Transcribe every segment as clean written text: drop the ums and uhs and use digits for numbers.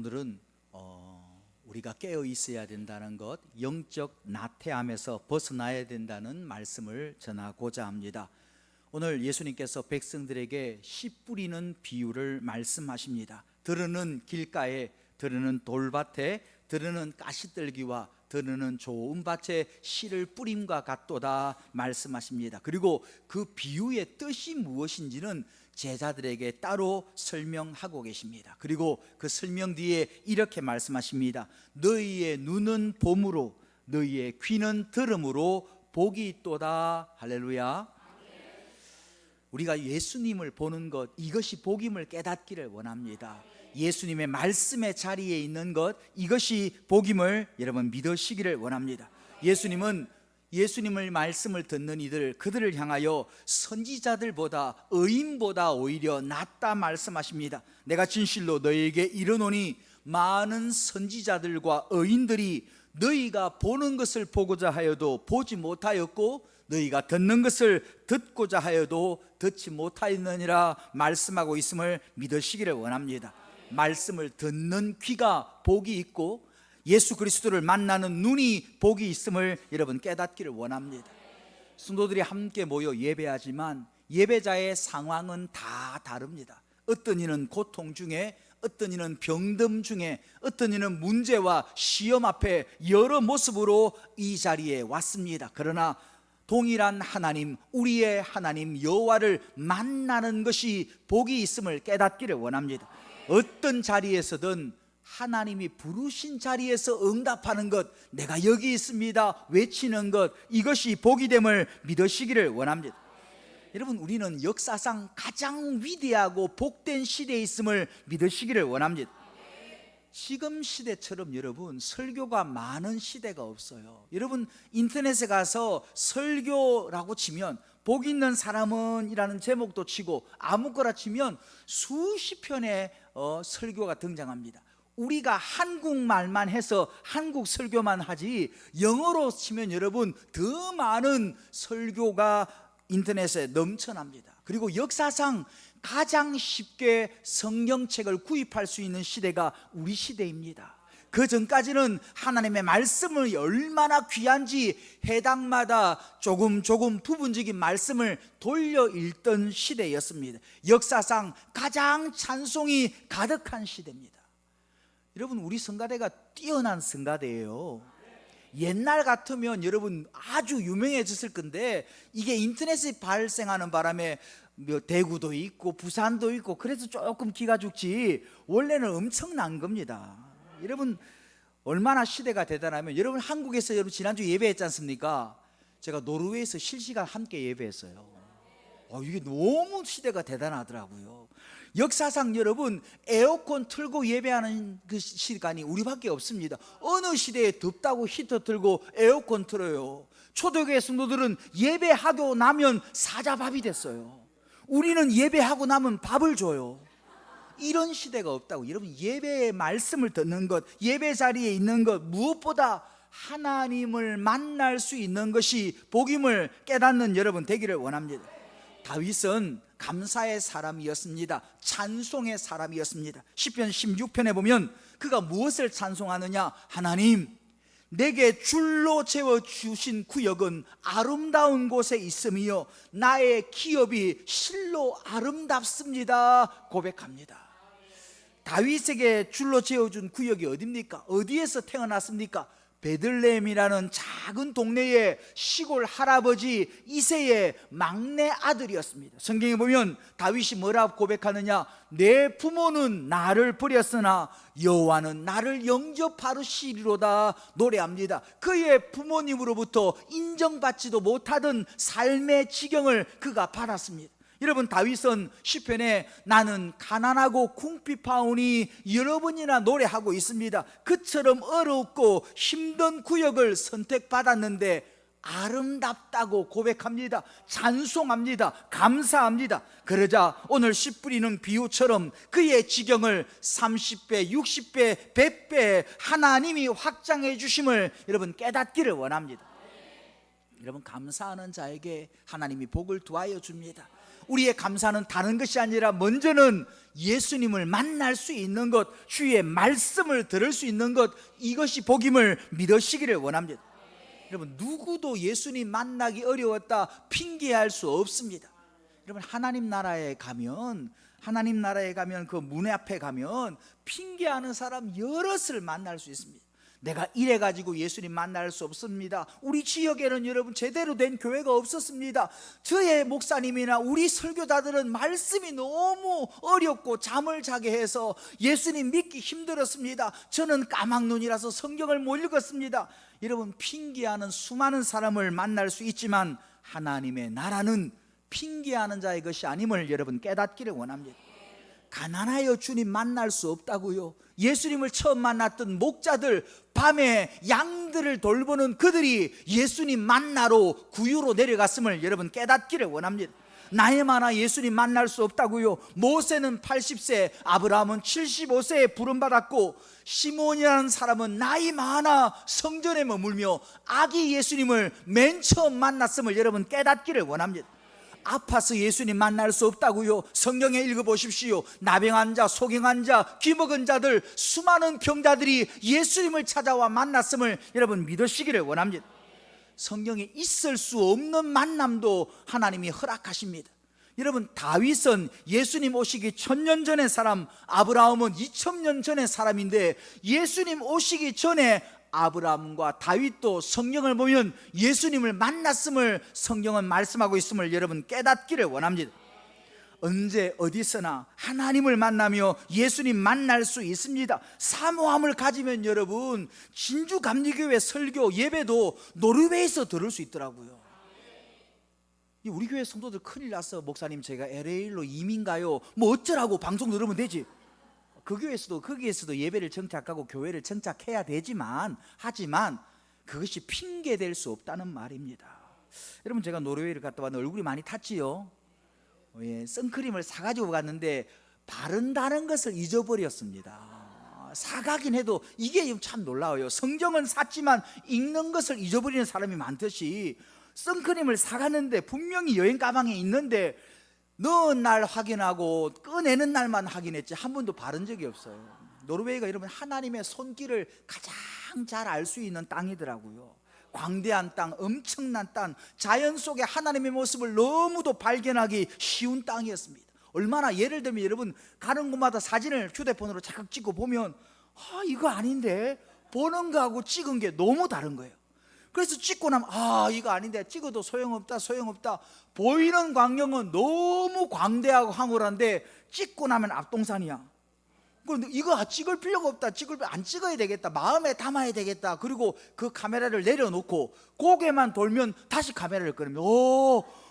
오늘은 우리가 깨어 있어야 된다는 것, 영적 나태함에서 벗어나야 된다는 말씀을 전하고자 합니다. 오늘 예수님께서 백성들에게 씨 뿌리는 비유를 말씀하십니다. 들으는 길가에, 들으는 돌밭에, 들으는 가시떨기와 들으는 좋은 밭에 씨를 뿌림과 같도다 말씀하십니다. 그리고 그 비유의 뜻이 무엇인지는 제자들에게 따로 설명하고 계십니다. 그리고 그 설명 뒤에 이렇게 말씀하십니다. 너희의 눈은 봄으로, 너희의 귀는 들음으로 복이 있도다. 할렐루야. 우리가 예수님을 보는 것, 이것이 복임을 깨닫기를 원합니다. 예수님의 말씀의 자리에 있는 것, 이것이 복임을 여러분 믿으시기를 원합니다. 예수님을 말씀을 듣는 이들, 그들을 향하여 선지자들보다, 의인보다 오히려 낫다 말씀하십니다. 내가 진실로 너희에게 이르노니 많은 선지자들과 의인들이 너희가 보는 것을 보고자 하여도 보지 못하였고 너희가 듣는 것을 듣고자 하여도 듣지 못하였느니라 말씀하고 있음을 믿으시기를 원합니다. 말씀을 듣는 귀가 복이 있고 예수 그리스도를 만나는 눈이 복이 있음을 여러분 깨닫기를 원합니다. 성도들이 함께 모여 예배하지만 예배자의 상황은 다 다릅니다. 어떤 이는 고통 중에, 어떤 이는 병듦 중에, 어떤 이는 문제와 시험 앞에 여러 모습으로 이 자리에 왔습니다. 그러나 동일한 하나님, 우리의 하나님 여호와를 만나는 것이 복이 있음을 깨닫기를 원합니다. 어떤 자리에서든 하나님이 부르신 자리에서 응답하는 것, 내가 여기 있습니다 외치는 것, 이것이 복이 됨을 믿으시기를 원합니다. 여러분, 우리는 역사상 가장 위대하고 복된 시대에 있음을 믿으시기를 원합니다. 지금 시대처럼 여러분 설교가 많은 시대가 없어요. 여러분 인터넷에 가서 설교라고 치면 복 있는 사람은 이라는 제목도 치고 아무거나 치면 수십 편의 설교가 등장합니다. 우리가 한국말만 해서 한국 설교만 하지 영어로 치면 여러분 더 많은 설교가 인터넷에 넘쳐납니다. 그리고 역사상 가장 쉽게 성경책을 구입할 수 있는 시대가 우리 시대입니다. 그 전까지는 하나님의 말씀을 얼마나 귀한지 해당마다 조금 부분적인 말씀을 돌려 읽던 시대였습니다. 역사상 가장 찬송이 가득한 시대입니다. 여러분, 우리 성가대가 뛰어난 성가대예요. 옛날 같으면 여러분 아주 유명해졌을 건데 이게 인터넷이 발생하는 바람에 대구도 있고 부산도 있고 그래서 조금 기가 죽지 원래는 엄청난 겁니다. 여러분 얼마나 시대가 대단하면, 여러분 한국에서 여러분 지난주 예배했지 않습니까? 제가 노르웨이에서 실시간 함께 예배했어요. 이게 너무 시대가 대단하더라고요. 역사상 여러분 에어컨 틀고 예배하는 그 시간이 우리밖에 없습니다. 어느 시대에 덥다고 히터 틀고 에어컨 틀어요. 초대교회 성도들은 예배하고 나면 사자밥이 됐어요. 우리는 예배하고 나면 밥을 줘요. 이런 시대가 없다고. 여러분 예배의 말씀을 듣는 것, 예배 자리에 있는 것, 무엇보다 하나님을 만날 수 있는 것이 복임을 깨닫는 여러분 되기를 원합니다. 다윗은 감사의 사람이었습니다. 찬송의 사람이었습니다. 시편 16편에 보면 그가 무엇을 찬송하느냐? 하나님, 내게 줄로 재워주신 구역은 아름다운 곳에 있으며 나의 기업이 실로 아름답습니다 고백합니다. 다윗에게 줄로 재워준 구역이 어디입니까? 어디에서 태어났습니까? 베들레헴이라는 작은 동네의 시골 할아버지 이새의 막내 아들이었습니다. 성경에 보면 다윗이 뭐라고 고백하느냐? 내 부모는 나를 버렸으나 여호와는 나를 영접하시리로다 노래합니다. 그의 부모님으로부터 인정받지도 못하던 삶의 지경을 그가 받았습니다. 여러분 다윗은 시편에 나는 가난하고 궁핍하오니 여러 번이나 노래하고 있습니다. 그처럼 어렵고 힘든 구역을 선택받았는데 아름답다고 고백합니다. 찬송합니다. 감사합니다. 그러자 오늘 씨 뿌리는 비유처럼 그의 지경을 30배, 60배, 100배 하나님이 확장해 주심을 여러분 깨닫기를 원합니다. 여러분 감사하는 자에게 하나님이 복을 두하여 줍니다. 우리의 감사는 다른 것이 아니라 먼저는 예수님을 만날 수 있는 것, 주의 말씀을 들을 수 있는 것, 이것이 복임을 믿으시기를 원합니다. 여러분, 누구도 예수님 만나기 어려웠다 핑계할 수 없습니다. 여러분, 하나님 나라에 가면 그 문 앞에 가면 핑계하는 사람 여럿을 만날 수 있습니다. 내가 이래가지고 예수님 만날 수 없습니다. 우리 지역에는 여러분 제대로 된 교회가 없었습니다. 저의 목사님이나 우리 설교자들은 말씀이 너무 어렵고 잠을 자게 해서 예수님 믿기 힘들었습니다. 저는 까막눈이라서 성경을 못 읽었습니다. 여러분, 핑계하는 수많은 사람을 만날 수 있지만 하나님의 나라는 핑계하는 자의 것이 아님을 여러분 깨닫기를 원합니다. 가난하여 주님 만날 수 없다고요? 예수님을 처음 만났던 목자들, 밤에 양들을 돌보는 그들이 예수님 만나러 구유로 내려갔음을 여러분 깨닫기를 원합니다. 나이 많아 예수님 만날 수 없다고요? 모세는 80세, 아브라함은 75세에 부름받았고 시몬이라는 사람은 나이 많아 성전에 머물며 아기 예수님을 맨 처음 만났음을 여러분 깨닫기를 원합니다. 아파서 예수님 만날 수 없다고요? 성경에 읽어보십시오. 나병한 자, 소경한 자, 귀먹은 자들, 수많은 병자들이 예수님을 찾아와 만났음을 여러분 믿으시기를 원합니다. 성경에 있을 수 없는 만남도 하나님이 허락하십니다. 여러분, 다윗은 예수님 오시기 1000년 전의 사람, 아브라함은 2000년 전의 사람인데 예수님 오시기 전에 아브라함과 다윗도 성경을 보면 예수님을 만났음을 성경은 말씀하고 있음을 여러분 깨닫기를 원합니다. 언제 어디서나 하나님을 만나며 예수님 만날 수 있습니다. 사모함을 가지면 여러분 진주감리교회 설교 예배도 노르웨이에서 들을 수 있더라고요. 우리 교회 성도들 큰일 났어. 목사님 제가 LA로 이민 가요. 뭐 어쩌라고 방송 들으면 되지. 그 교회에서도 거기에서도 예배를 정착하고 교회를 정착해야 되지만 하지만 그것이 핑계 될 수 없다는 말입니다. 여러분, 제가 노르웨이를 갔다 왔는데 얼굴이 많이 탔지요. 선크림을 사가지고 갔는데 바른다는 것을 잊어버렸습니다. 사가긴 해도 이게 참 놀라워요. 성경은 샀지만 읽는 것을 잊어버리는 사람이 많듯이 선크림을 사갔는데 분명히 여행 가방에 있는데 넣은 날 확인하고 꺼내는 날만 확인했지 한 번도 바른 적이 없어요. 노르웨이가 여러분 하나님의 손길을 가장 잘 알 수 있는 땅이더라고요. 광대한 땅, 엄청난 땅, 자연 속에 하나님의 모습을 너무도 발견하기 쉬운 땅이었습니다. 얼마나, 예를 들면 여러분 가는 곳마다 사진을 휴대폰으로 착각 찍고 보면 이거 아닌데, 보는 거하고 찍은 게 너무 다른 거예요. 그래서 찍고 나면 이거 아닌데, 찍어도 소용없다. 보이는 광경은 너무 광대하고 황홀한데 찍고 나면 앞동산이야. 그런데 이거 찍을 필요가 없다, 안 찍어야 되겠다, 마음에 담아야 되겠다. 그리고 그 카메라를 내려놓고 고개만 돌면 다시 카메라를 꺼내면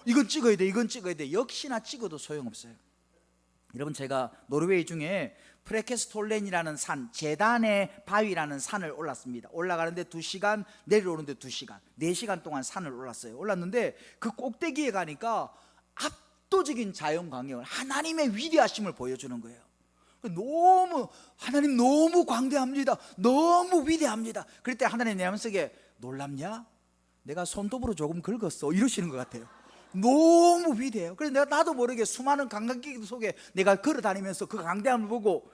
이건 찍어야 돼. 역시나 찍어도 소용없어요. 여러분, 제가 노르웨이 중에 프레케스톨렌이라는 산, 제단의 바위라는 산을 올랐습니다. 올라가는데 2시간, 내려오는데 2시간, 4시간 동안 산을 올랐는데 그 꼭대기에 가니까 압도적인 자연 광경을, 하나님의 위대하심을 보여주는 거예요. 하나님 너무 광대합니다. 너무 위대합니다. 그럴 때 하나님 내 마음속에 놀랍냐? 내가 손톱으로 조금 긁었어, 이러시는 것 같아요. 너무 위대해요. 그래서 나도 모르게 수많은 관광객들 속에 내가 걸어다니면서 그 광대함을 보고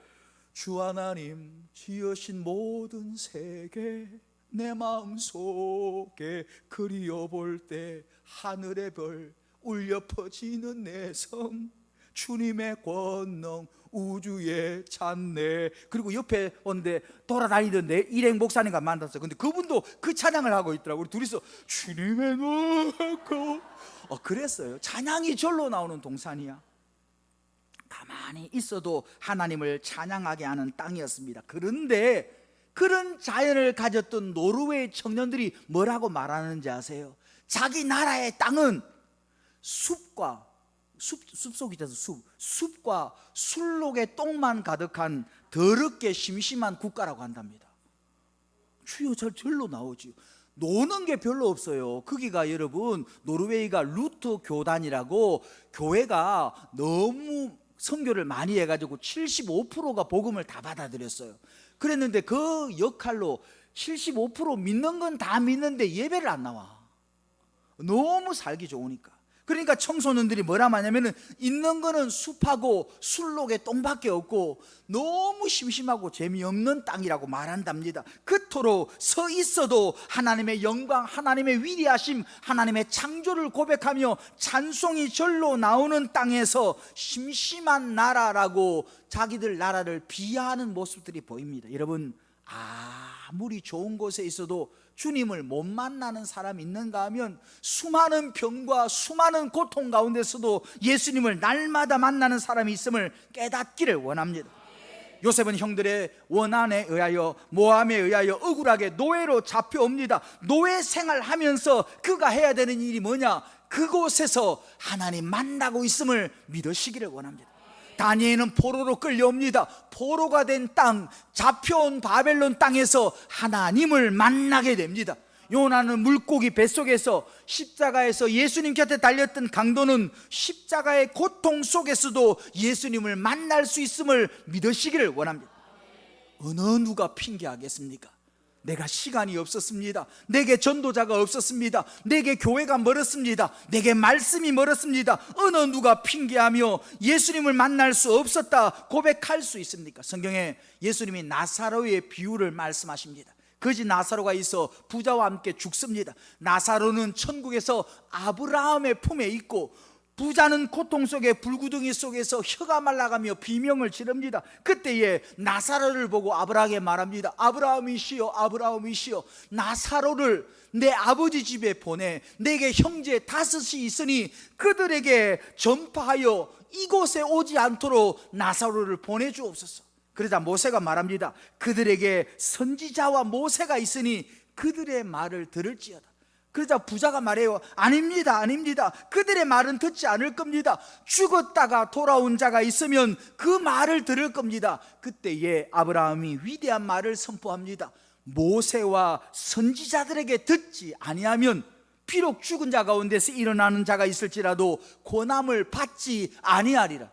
주 하나님 지으신 모든 세계 내 마음속에 그리워볼 때 하늘의 별 울려 퍼지는 내 섬 주님의 권능 우주에 찬네. 그리고 옆에 온데 돌아다니던데 일행 목사님과 만났어요. 근데 그분도 그 찬양을 하고 있더라고요. 우리 둘이서 주님의 노고 그랬어요. 찬양이 절로 나오는 동산이야. 가만히 있어도 하나님을 찬양하게 하는 땅이었습니다. 그런데 그런 자연을 가졌던 노르웨이 청년들이 뭐라고 말하는지 아세요? 자기 나라의 땅은 숲과 술록의 똥만 가득한 더럽게 심심한 국가라고 한답니다. 주여, 절로 나오지요. 노는 게 별로 없어요. 거기가 여러분 노르웨이가 루트 교단이라고, 교회가 너무 선교를 많이 해가지고 75%가 복음을 다 받아들였어요. 그랬는데 그 역할로 75% 믿는 건 다 믿는데 예배를 안 나와. 너무 살기 좋으니까. 그러니까 청소년들이 뭐라 하냐면은 있는 거는 숲하고 술록의 똥밖에 없고 너무 심심하고 재미없는 땅이라고 말한답니다. 그토록 서 있어도 하나님의 영광, 하나님의 위대하심, 하나님의 창조를 고백하며 찬송이 절로 나오는 땅에서 심심한 나라라고 자기들 나라를 비하하는 모습들이 보입니다. 여러분, 아무리 좋은 곳에 있어도 주님을 못 만나는 사람이 있는가 하면 수많은 병과 수많은 고통 가운데서도 예수님을 날마다 만나는 사람이 있음을 깨닫기를 원합니다. 요셉은 형들의 원한에 의하여 모함에 의하여 억울하게 노예로 잡혀옵니다. 노예 생활하면서 그가 해야 되는 일이 뭐냐? 그곳에서 하나님 만나고 있음을 믿으시기를 원합니다. 다니엘은 포로로 끌려옵니다. 포로가 된 땅, 잡혀온 바벨론 땅에서 하나님을 만나게 됩니다. 요나는 물고기 뱃속에서, 십자가에서 예수님 곁에 달렸던 강도는 십자가의 고통 속에서도 예수님을 만날 수 있음을 믿으시기를 원합니다. 어느 누가 핑계하겠습니까? 내가 시간이 없었습니다. 내게 전도자가 없었습니다. 내게 교회가 멀었습니다. 내게 말씀이 멀었습니다. 어느 누가 핑계하며 예수님을 만날 수 없었다 고백할 수 있습니까? 성경에 예수님이 나사로의 비유를 말씀하십니다. 거지 나사로가 있어 부자와 함께 죽습니다. 나사로는 천국에서 아브라함의 품에 있고 부자는 고통 속에 불구덩이 속에서 혀가 말라가며 비명을 지릅니다. 그때에 나사로를 보고 아브라함에게 말합니다. 아브라함이시여, 아브라함이시여, 나사로를 내 아버지 집에 보내. 내게 형제 5이 있으니 그들에게 전파하여 이곳에 오지 않도록 나사로를 보내주옵소서. 그러자 모세가 말합니다. 그들에게 선지자와 모세가 있으니 그들의 말을 들을지어다. 그러자 부자가 말해요. 아닙니다, 아닙니다. 그들의 말은 듣지 않을 겁니다. 죽었다가 돌아온 자가 있으면 그 말을 들을 겁니다. 그때에 아브라함이 위대한 말을 선포합니다. 모세와 선지자들에게 듣지 아니하면 비록 죽은 자 가운데서 일어나는 자가 있을지라도 고난을 받지 아니하리라.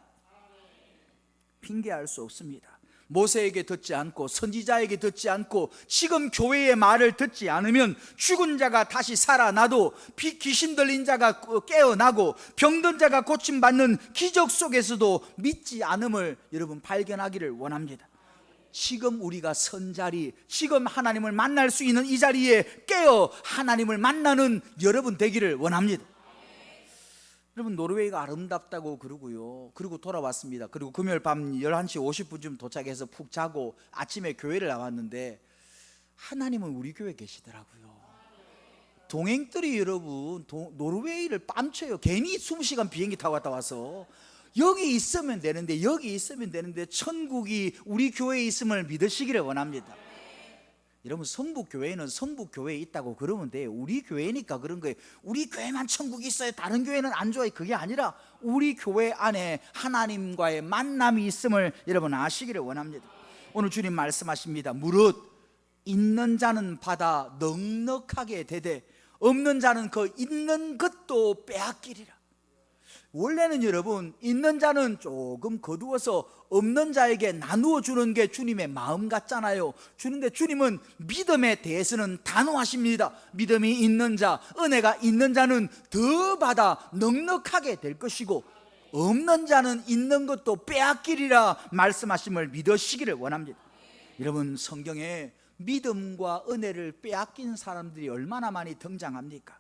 핑계할 수 없습니다. 모세에게 듣지 않고 선지자에게 듣지 않고 지금 교회의 말을 듣지 않으면 죽은 자가 다시 살아나도 귀신 들린 자가 깨어나고 병든 자가 고침받는 기적 속에서도 믿지 않음을 여러분 발견하기를 원합니다. 지금 우리가 선 자리, 지금 하나님을 만날 수 있는 이 자리에 깨어 하나님을 만나는 여러분 되기를 원합니다. 여러분, 노르웨이가 아름답다고 그러고요. 그리고 돌아왔습니다. 그리고 금요일 밤 11시 50분쯤 도착해서 푹 자고 아침에 교회를 나왔는데 하나님은 우리 교회에 계시더라고요. 동행들이 여러분 노르웨이를 뺨쳐요. 괜히 20시간 비행기 타고 갔다 와서 여기 있으면 되는데, 여기 있으면 되는데 천국이 우리 교회에 있음을 믿으시기를 원합니다. 여러분, 성북교회는 성북교회에 있다고 그러면 돼요. 우리 교회니까 그런 거예요. 우리 교회만 천국이 있어요, 다른 교회는 안 좋아요. 그게 아니라 우리 교회 안에 하나님과의 만남이 있음을 여러분 아시기를 원합니다. 오늘 주님 말씀하십니다. 무릇 있는 자는 받아 넉넉하게 되되 없는 자는 그 있는 것도 빼앗기리라. 원래는 여러분, 있는 자는 조금 거두어서 없는 자에게 나누어 주는 게 주님의 마음 같잖아요. 주는데 주님은 믿음에 대해서는 단호하십니다. 믿음이 있는 자, 은혜가 있는 자는 더 받아 넉넉하게 될 것이고 없는 자는 있는 것도 빼앗기리라 말씀하심을 믿으시기를 원합니다. 여러분, 성경에 믿음과 은혜를 빼앗긴 사람들이 얼마나 많이 등장합니까?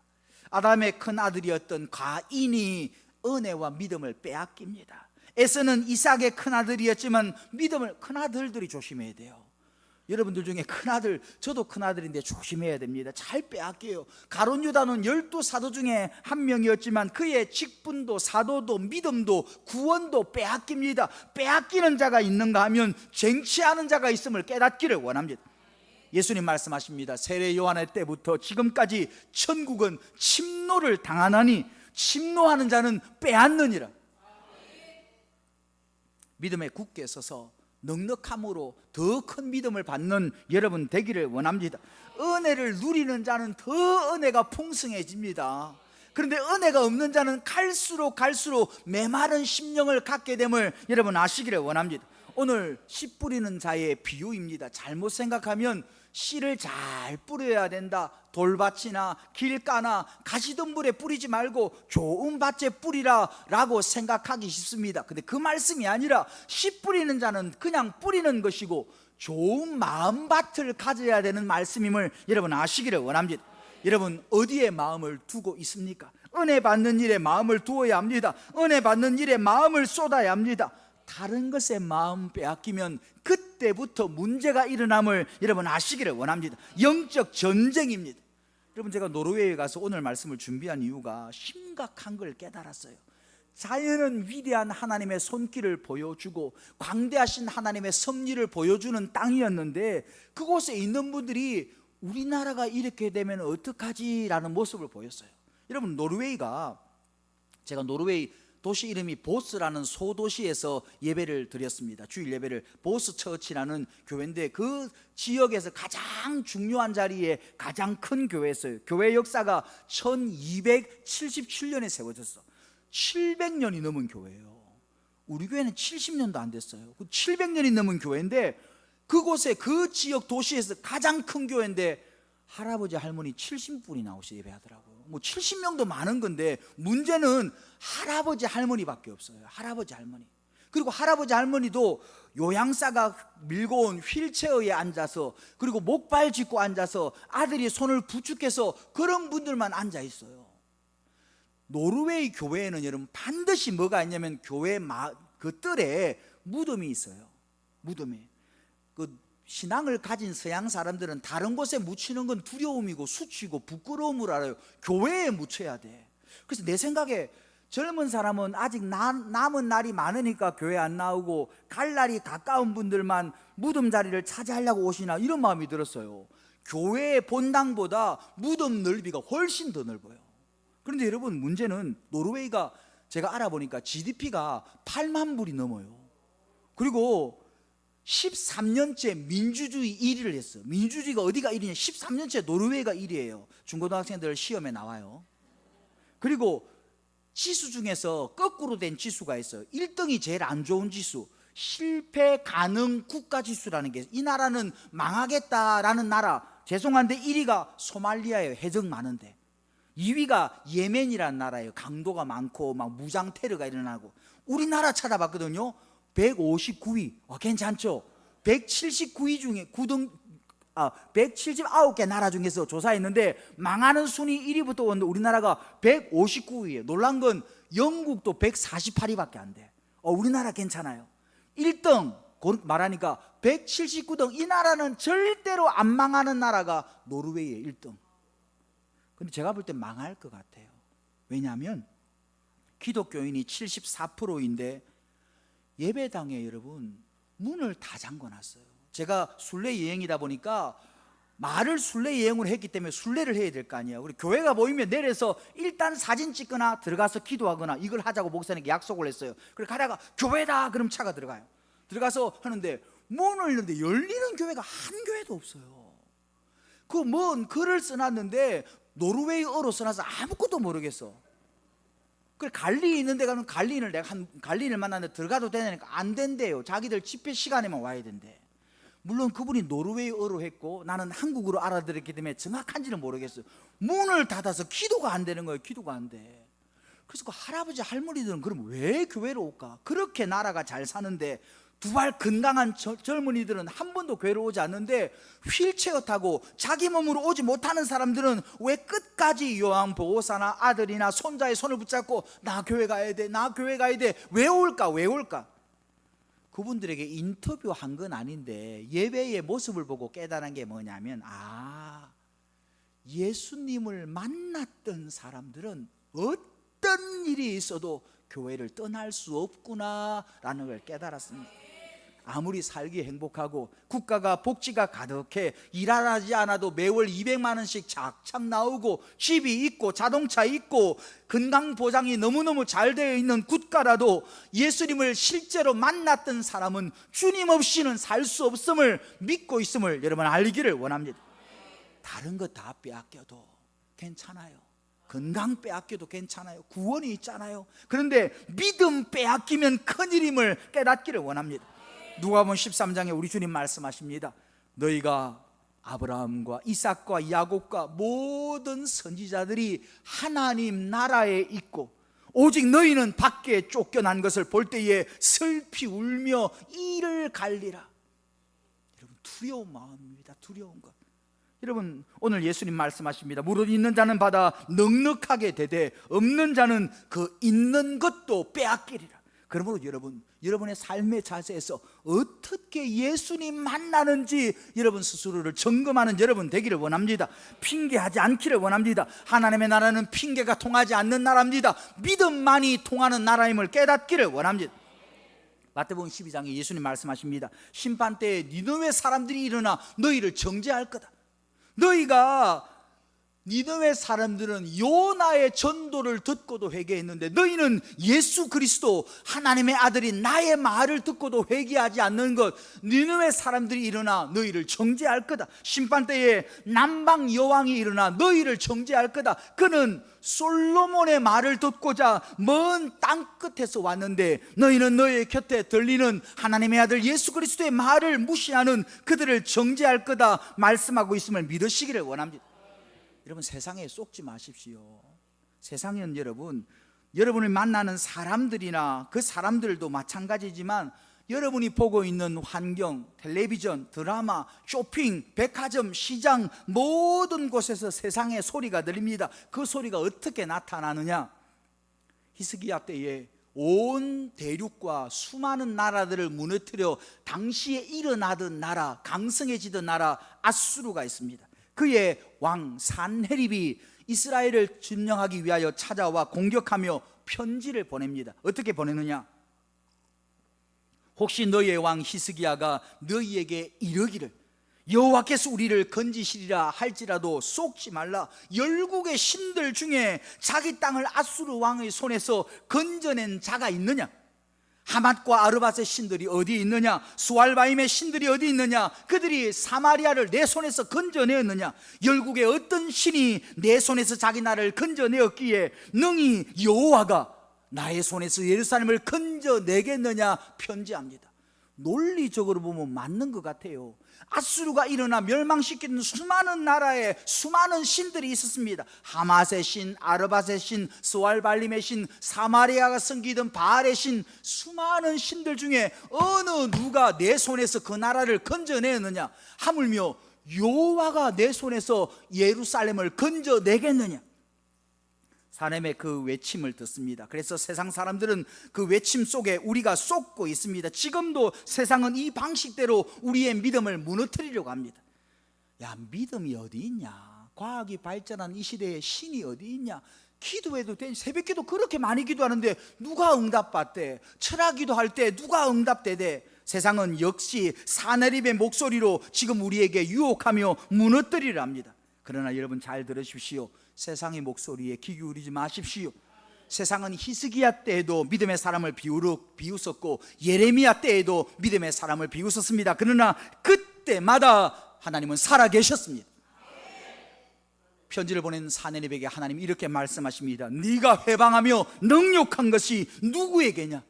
아담의 큰 아들이었던 가인이 은혜와 믿음을 빼앗깁니다. 에서는 이삭의 큰아들이었지만 믿음을, 큰아들들이 조심해야 돼요. 여러분들 중에 큰아들, 저도 큰아들인데 조심해야 됩니다. 잘 빼앗겨요. 가룟 유다는 12사도 중에 한 명이었지만 그의 직분도 사도도 믿음도 구원도 빼앗깁니다. 빼앗기는 자가 있는가 하면 쟁취하는 자가 있음을 깨닫기를 원합니다. 예수님 말씀하십니다. 세례 요한의 때부터 지금까지 천국은 침노를 당하나니 침노하는 자는 빼앗느니라. 믿음에 굳게 서서 넉넉함으로 더 큰 믿음을 받는 여러분 되기를 원합니다. 은혜를 누리는 자는 더 은혜가 풍성해집니다. 그런데 은혜가 없는 자는 갈수록 메마른 심령을 갖게 됨을 여러분 아시기를 원합니다. 오늘 씨 뿌리는 자의 비유입니다. 잘못 생각하면 씨를 잘 뿌려야 된다, 돌밭이나 길가나 가시덤불에 뿌리지 말고 좋은 밭에 뿌리라 라고 생각하기 쉽습니다. 근데 그 말씀이 아니라 씨 뿌리는 자는 그냥 뿌리는 것이고 좋은 마음밭을 가져야 되는 말씀임을 여러분 아시기를 원합니다. 여러분 어디에 마음을 두고 있습니까? 은혜 받는 일에 마음을 두어야 합니다. 은혜 받는 일에 마음을 쏟아야 합니다. 다른 것에 마음 빼앗기면 그때부터 문제가 일어남을 여러분 아시기를 원합니다. 영적 전쟁입니다. 여러분 제가 노르웨이에 가서 오늘 말씀을 준비한 이유가 심각한 걸 깨달았어요. 자연은 위대한 하나님의 손길을 보여주고 광대하신 하나님의 섭리를 보여주는 땅이었는데 그곳에 있는 분들이 우리나라가 이렇게 되면 어떡하지? 라는 모습을 보였어요. 여러분 노르웨이가, 제가 노르웨이 도시 이름이 보스라는 소도시에서 예배를 드렸습니다. 주일 예배를 보스 처치라는 교회인데 그 지역에서 가장 중요한 자리에 가장 큰 교회였어요. 교회 역사가 1277년에 세워졌어. 700년이 넘은 교회예요. 우리 교회는 70년도 안 됐어요. 700년이 넘은 교회인데 그곳에 그 지역 도시에서 가장 큰 교회인데 할아버지 할머니 70분이 나오셔 예배하더라고요. 뭐 70명도 많은 건데 문제는 할아버지 할머니밖에 없어요. 할아버지 할머니. 그리고 할아버지 할머니도 요양사가 밀고 온 휠체어에 앉아서, 그리고 목발 짚고 앉아서 아들이 손을 부축해서 그런 분들만 앉아 있어요. 노르웨이 교회에는 여러분 반드시 뭐가 있냐면 교회 그 뜰에 무덤이 있어요. 무덤에 그 신앙을 가진 서양 사람들은 다른 곳에 묻히는 건 두려움이고 수치고 부끄러움을 알아요. 교회에 묻혀야 돼. 그래서 내 생각에 젊은 사람은 아직 남은 날이 많으니까 교회 안 나오고 갈 날이 가까운 분들만 무덤 자리를 차지하려고 오시나 이런 마음이 들었어요. 교회의 본당보다 무덤 넓이가 훨씬 더 넓어요. 그런데 여러분 문제는 노르웨이가 제가 알아보니까 GDP가 8만 불이 넘어요. 그리고 13년째 민주주의 1위를 했어요. 민주주의가 어디가 1위냐? 13년째 노르웨이가 1위예요. 중고등학생들 시험에 나와요. 그리고 지수 중에서 거꾸로 된 지수가 있어요. 1등이 제일 안 좋은 지수, 실패 가능 국가 지수라는 게, 이 나라는 망하겠다라는 나라, 죄송한데 1위가 소말리아예요. 해적 많은데. 2위가 예멘이라는 나라예요. 강도가 많고 막 무장 테러가 일어나고. 우리나라 찾아봤거든요. 159위. 괜찮죠? 179위 중에 179개 나라 중에서 조사했는데 망하는 순위 1위부터 오는데 우리나라가 159위예요. 놀란 건 영국도 148위밖에 안 돼. 우리나라 괜찮아요. 1등 말하니까 179등. 이 나라는 절대로 안 망하는 나라가 노르웨이의 1등. 근데 제가 볼 때 망할 것 같아요. 왜냐하면 기독교인이 74%인데 예배당에 여러분 문을 다 잠궈놨어요. 제가 순례 여행이다 보니까 말을 순례 여행으로 했기 때문에 순례를 해야 될 거 아니에요. 그리고 교회가 모이면 내려서 일단 사진 찍거나 들어가서 기도하거나 이걸 하자고 목사님께 약속을 했어요. 그래서 가다가 교회다 그럼 차가 들어가요. 들어가서 하는데 문을 열는데 열리는 교회가 한 교회도 없어요. 그 뭔 글을 써놨는데 노르웨이어로 써놔서 아무것도 모르겠어. 그래 갈리에 있는 데 가면 갈리인을 내가 갈리인을 만났는데 들어가도 되냐니까 안 된대요. 자기들 집회 시간에만 와야 된대. 물론 그분이 노르웨이어로 했고 나는 한국어로 알아들었기 때문에 정확한지는 모르겠어요. 문을 닫아서 기도가 안 되는 거예요. 기도가 안 돼. 그래서 그 할아버지 할머니들은 그럼 왜 교회로 올까? 그렇게 나라가 잘 사는데 두 발 건강한 젊은이들은 한 번도 교회로 오지 않는데 휠체어 타고 자기 몸으로 오지 못하는 사람들은 왜 끝까지 요한 보호사나 아들이나 손자의 손을 붙잡고 나 교회 가야 돼, 나 교회 가야 돼. 왜 올까? 왜 올까? 그분들에게 인터뷰한 건 아닌데 예배의 모습을 보고 깨달은 게 뭐냐면 예수님을 만났던 사람들은 어떤 일이 있어도 교회를 떠날 수 없구나라는 걸 깨달았습니다. 아무리 살기 행복하고 국가가 복지가 가득해 일하지 않아도 매월 200만 원씩 착착 나오고 집이 있고 자동차 있고 건강보장이 너무너무 잘 되어 있는 국가라도 예수님을 실제로 만났던 사람은 주님 없이는 살 수 없음을 믿고 있음을 여러분 알기를 원합니다. 다른 거 다 빼앗겨도 괜찮아요. 건강 빼앗겨도 괜찮아요. 구원이 있잖아요. 그런데 믿음 빼앗기면 큰일임을 깨닫기를 원합니다. 누가복음 13장에 우리 주님 말씀하십니다. 너희가 아브라함과 이삭과 야곱과 모든 선지자들이 하나님 나라에 있고 오직 너희는 밖에 쫓겨난 것을 볼 때에 슬피 울며 이를 갈리라. 여러분, 두려운 마음입니다. 두려운 것. 여러분, 오늘 예수님 말씀하십니다. 무릇 있는 자는 받아 넉넉하게 되되 없는 자는 그 있는 것도 빼앗기리라. 그러므로 여러분의 삶의 자세에서 어떻게 예수님 만나는지 여러분 스스로를 점검하는 여러분 되기를 원합니다. 핑계하지 않기를 원합니다. 하나님의 나라는 핑계가 통하지 않는 나라입니다. 믿음만이 통하는 나라임을 깨닫기를 원합니다. 마태복음 12장에 예수님 말씀하십니다. 심판 때에 니느웨 사람들이 일어나 너희를 정죄할 거다. 니느웨 사람들은 요나의 전도를 듣고도 회개했는데 너희는 예수 그리스도 하나님의 아들이 나의 말을 듣고도 회개하지 않는 것, 니느웨 사람들이 일어나 너희를 정죄할 거다. 심판 때에 남방 여왕이 일어나 너희를 정죄할 거다. 그는 솔로몬의 말을 듣고자 먼 땅끝에서 왔는데 너희는 너희 곁에 들리는 하나님의 아들 예수 그리스도의 말을 무시하는 그들을 정죄할 거다 말씀하고 있음을 믿으시기를 원합니다. 여러분, 세상에 속지 마십시오. 세상은 여러분을 만나는 사람들이나 그 사람들도 마찬가지지만 여러분이 보고 있는 환경, 텔레비전, 드라마, 쇼핑, 백화점, 시장 모든 곳에서 세상의 소리가 들립니다. 그 소리가 어떻게 나타나느냐? 히스기야 때에 온 대륙과 수많은 나라들을 무너뜨려 당시에 일어나던 나라, 강성해지던 나라 아수르가 있습니다. 그의 왕 산헤립이 이스라엘을 점령하기 위하여 찾아와 공격하며 편지를 보냅니다. 어떻게 보내느냐? 혹시 너희의 왕 히스기야가 너희에게 이르기를 여호와께서 우리를 건지시리라 할지라도 속지 말라. 열국의 신들 중에 자기 땅을 아수르 왕의 손에서 건져낸 자가 있느냐? 하맛과 아르밧의 신들이 어디 있느냐? 수알바임의 신들이 어디 있느냐? 그들이 사마리아를 내 손에서 건져내었느냐? 열국의 어떤 신이 내 손에서 자기 나라를 건져내었기에 능히 여호와가 나의 손에서 예루살렘을 건져내겠느냐? 편지합니다. 논리적으로 보면 맞는 것 같아요. 아수르가 일어나 멸망시키는 수많은 나라에 수많은 신들이 있었습니다. 하맛의 신, 아르밧의 신, 스왈발림의 신, 사마리아가 섬기던 바알의 신, 수많은 신들 중에 어느 누가 내 손에서 그 나라를 건져내느냐? 하물며 여호와가 내 손에서 예루살렘을 건져내겠느냐? 사람의 그 외침을 듣습니다. 그래서 세상 사람들은 그 외침 속에 우리가 쏟고 있습니다. 지금도 세상은 이 방식대로 우리의 믿음을 무너뜨리려고 합니다. 야, 믿음이 어디 있냐? 과학이 발전한 이 시대에 신이 어디 있냐? 기도해도 돼. 새벽기도 그렇게 많이 기도하는데 누가 응답받대? 철학기도 할 때 누가 응답되대? 세상은 역시 사내립의 목소리로 지금 우리에게 유혹하며 무너뜨리려 합니다. 그러나 여러분 잘 들으십시오. 세상의 목소리에 귀 기울이지 마십시오. 세상은 히스기야 때에도 믿음의 사람을 비웃었고 예레미야 때에도 믿음의 사람을 비웃었습니다. 그러나 그때마다 하나님은 살아계셨습니다. 편지를 보낸 사내립에게 하나님이 이렇게 말씀하십니다. 네가 회방하며 능욕한 것이 누구에게냐?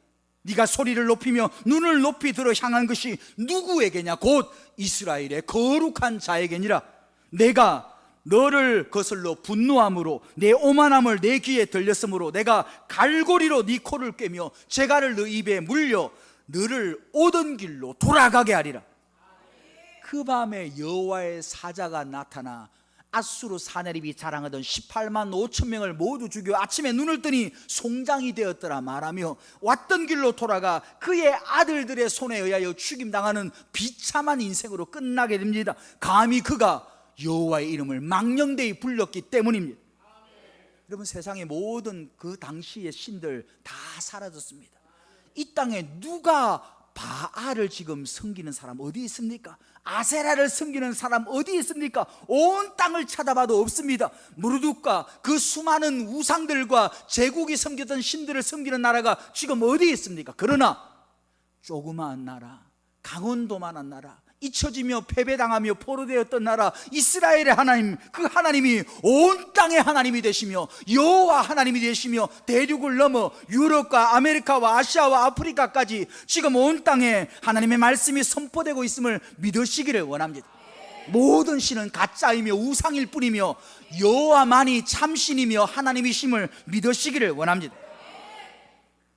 네가 소리를 높이며 눈을 높이 들어 향한 것이 누구에게냐? 곧 이스라엘의 거룩한 자에게니라. 내가 너를 거슬러 분노함으로 내 오만함을 내 귀에 들렸으므로 내가 갈고리로 네 코를 꿰며 재갈을 너 입에 물려 너를 오던 길로 돌아가게 하리라. 그 밤에 여호와의 사자가 나타나 아수르 사내립이 자랑하던 18만 5천 명을 모두 죽여 아침에 눈을 뜨니 송장이 되었더라 말하며 왔던 길로 돌아가 그의 아들들의 손에 의하여 죽임당하는 비참한 인생으로 끝나게 됩니다. 감히 그가 여호와의 이름을 망령되이 불렀기 때문입니다. 여러분, 세상의 모든 그 당시의 신들 다 사라졌습니다. 이 땅에 누가 바알을 지금 섬기는 사람 어디 있습니까? 아세라를 섬기는 사람 어디 있습니까? 온 땅을 찾아봐도 없습니다. 무르둑과 그 수많은 우상들과 제국이 섬기던 신들을 섬기는 나라가 지금 어디 있습니까? 그러나 조그마한 나라, 강원도만한 나라, 잊혀지며 패배당하며 포로되었던 나라 이스라엘의 하나님, 그 하나님이 온 땅의 하나님이 되시며 여호와 하나님이 되시며 대륙을 넘어 유럽과 아메리카와 아시아와 아프리카까지 지금 온 땅에 하나님의 말씀이 선포되고 있음을 믿으시기를 원합니다. 모든 신은 가짜이며 우상일 뿐이며 여호와만이 참신이며 하나님이심을 믿으시기를 원합니다.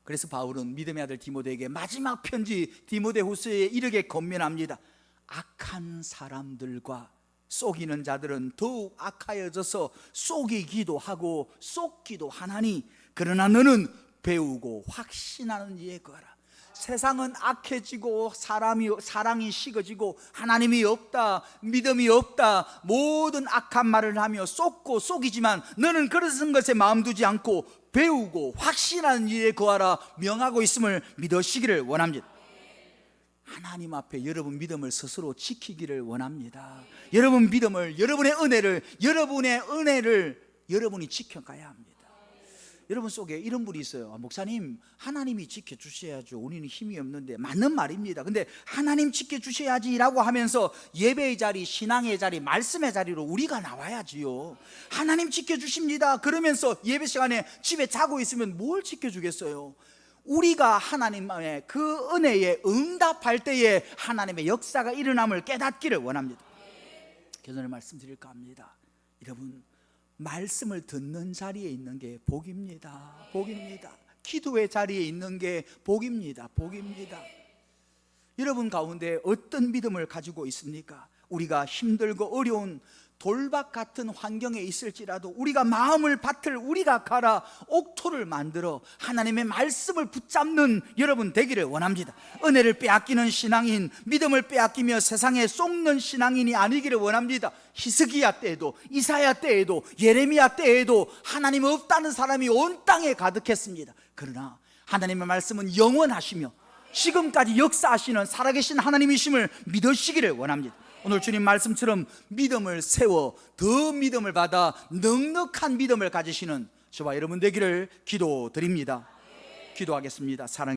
그래서 바울은 믿음의 아들 디모데에게 마지막 편지 디모데후서에 이르게 권면합니다. 악한 사람들과 속이는 자들은 더욱 악하여져서 속이기도 하고 속기도 하나니 그러나 너는 배우고 확신하는 이에 거하라. 세상은 악해지고 사랑이 식어지고 하나님이 없다, 믿음이 없다, 모든 악한 말을 하며 속고 속이지만 너는 그런 것에 마음 두지 않고 배우고 확신하는 일에 거하라 명하고 있음을 믿으시기를 원합니다. 하나님 앞에 여러분 믿음을 스스로 지키기를 원합니다. 여러분 믿음을, 여러분의 은혜를 여러분이 지켜가야 합니다. 여러분 속에 이런 분이 있어요. 목사님, 하나님이 지켜주셔야죠. 우리는 힘이 없는데. 맞는 말입니다. 근데 하나님 지켜주셔야지 라고 하면서 예배의 자리, 신앙의 자리, 말씀의 자리로 우리가 나와야지요. 하나님 지켜주십니다 그러면서 예배 시간에 집에 자고 있으면 뭘 지켜주겠어요? 우리가 하나님의 그 은혜에 응답할 때에 하나님의 역사가 일어남을 깨닫기를 원합니다. 결론을 말씀드릴까 합니다. 여러분, 말씀을 듣는 자리에 있는 게 복입니다. 복입니다. 기도의 자리에 있는 게 복입니다. 복입니다. 여러분 가운데 어떤 믿음을 가지고 있습니까? 우리가 힘들고 어려운 돌박 같은 환경에 있을지라도 우리가 마음을 밭을 우리가 갈아 옥토를 만들어 하나님의 말씀을 붙잡는 여러분 되기를 원합니다. 은혜를 빼앗기는 신앙인, 믿음을 빼앗기며 세상에 속는 신앙인이 아니기를 원합니다. 히스기야 때에도, 이사야 때에도, 예레미야 때에도 하나님 없다는 사람이 온 땅에 가득했습니다. 그러나 하나님의 말씀은 영원하시며 지금까지 역사하시는 살아계신 하나님이심을 믿으시기를 원합니다. 오늘 주님 말씀처럼 믿음을 세워 더 믿음을 받아 넉넉한 믿음을 가지시는 저와 여러분 되기를 기도드립니다. 기도하겠습니다. 사랑